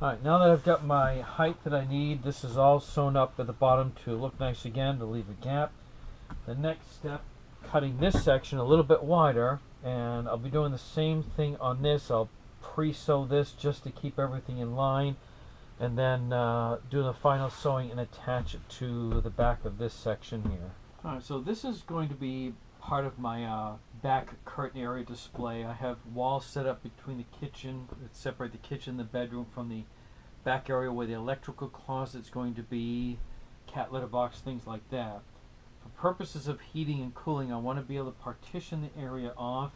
Alright, now that I've got my height that I need, this is all sewn up at the bottom to look nice again, to leave a gap. The next step, cutting this section a little bit wider, and I'll be doing the same thing on this. I'll pre-sew this just to keep everything in line, and then do the final sewing and attach it to the back of this section here. Alright, so this is going to be part of my back curtain area display. I have walls set up between the kitchen that separate the kitchen and the bedroom from the back area where the electrical closet's going to be, cat litter box, things like that. For purposes of heating and cooling, I want to be able to partition the area off,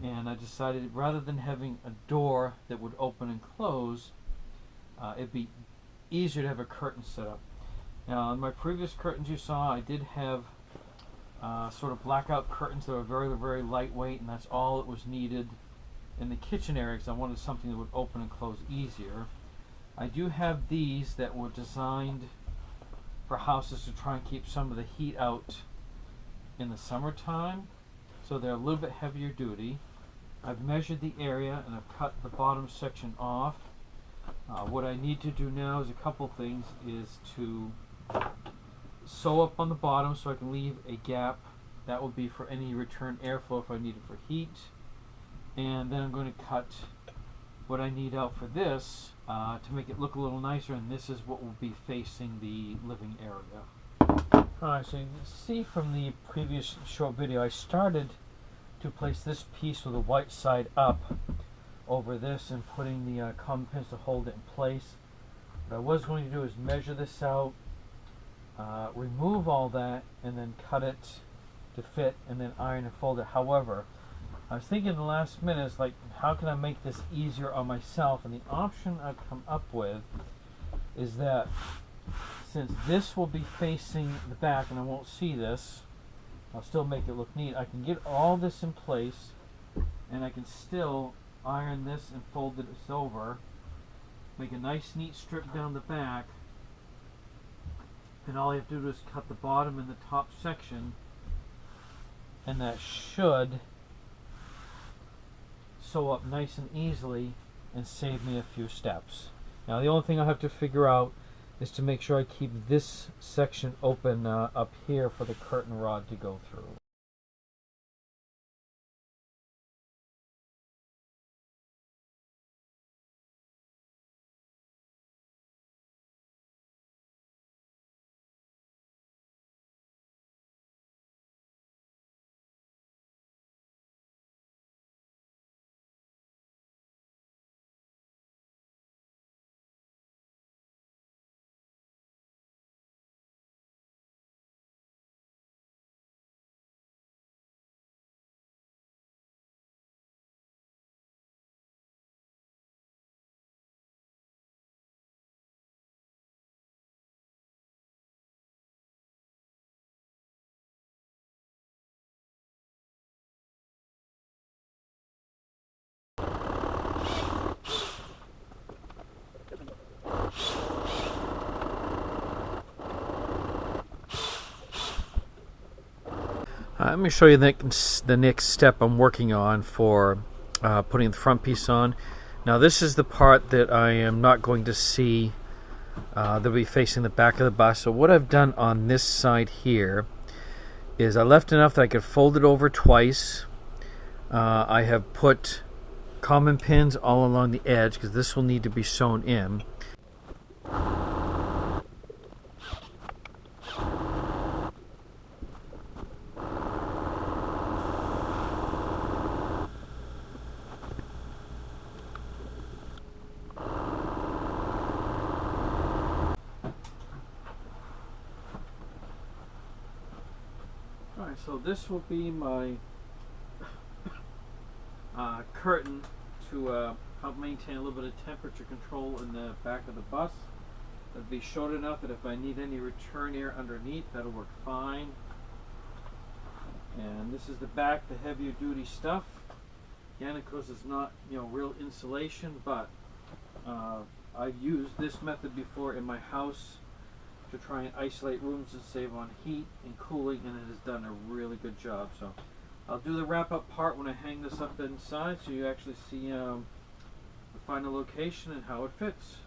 and I decided rather than having a door that would open and close, it'd be easier to have a curtain set up. Now, in my previous curtains you saw, I did have sort of blackout curtains that were very, very lightweight, and that's all that was needed in the kitchen area because I wanted something that would open and close easier. I do have these that were designed for houses to try and keep some of the heat out in the summertime, so they're a little bit heavier duty. I've measured the area and I've cut the bottom section off. What I need to do now is a couple things, is to sew up on the bottom so I can leave a gap. That will be for any return airflow if I need it for heat. And then I'm going to cut what I need out for this to make it look a little nicer, and this is what will be facing the living area. Alright, so you can see from the previous short video, I started to place this piece with the white side up over this and putting the common pins to hold it in place. What I was going to do is measure this out, remove all that, and then cut it to fit, and then iron and fold it. However, I was thinking in the last minute, like, how can I make this easier on myself? And the option I've come up with is that since this will be facing the back and I won't see this, I'll still make it look neat. I can get all this in place, and I can still iron this and fold this over, make a nice neat strip down the back, and all I have to do is cut the bottom and the top section, and that should sew up nice and easily and save me a few steps. Now the only thing I have to figure out is to make sure I keep this section open up here for the curtain rod to go through. Let me show you the next step I'm working on for putting the front piece on. Now this is the part that I am not going to see that'll be facing the back of the bus. So what I've done on this side here is I left enough that I could fold it over twice. I have put common pins all along the edge because this will need to be sewn in. Alright, so this will be my curtain to help maintain a little bit of temperature control in the back of the bus. It'll be short enough that if I need any return air underneath, that'll work fine. And this is the back, the heavier duty stuff. Again, of course, it's not, real insulation, but I've used this method before in my house to try and isolate rooms and save on heat and cooling, and it has done a really good job. So I'll do the wrap up part when I hang this up inside, so you actually see the find the location and how it fits.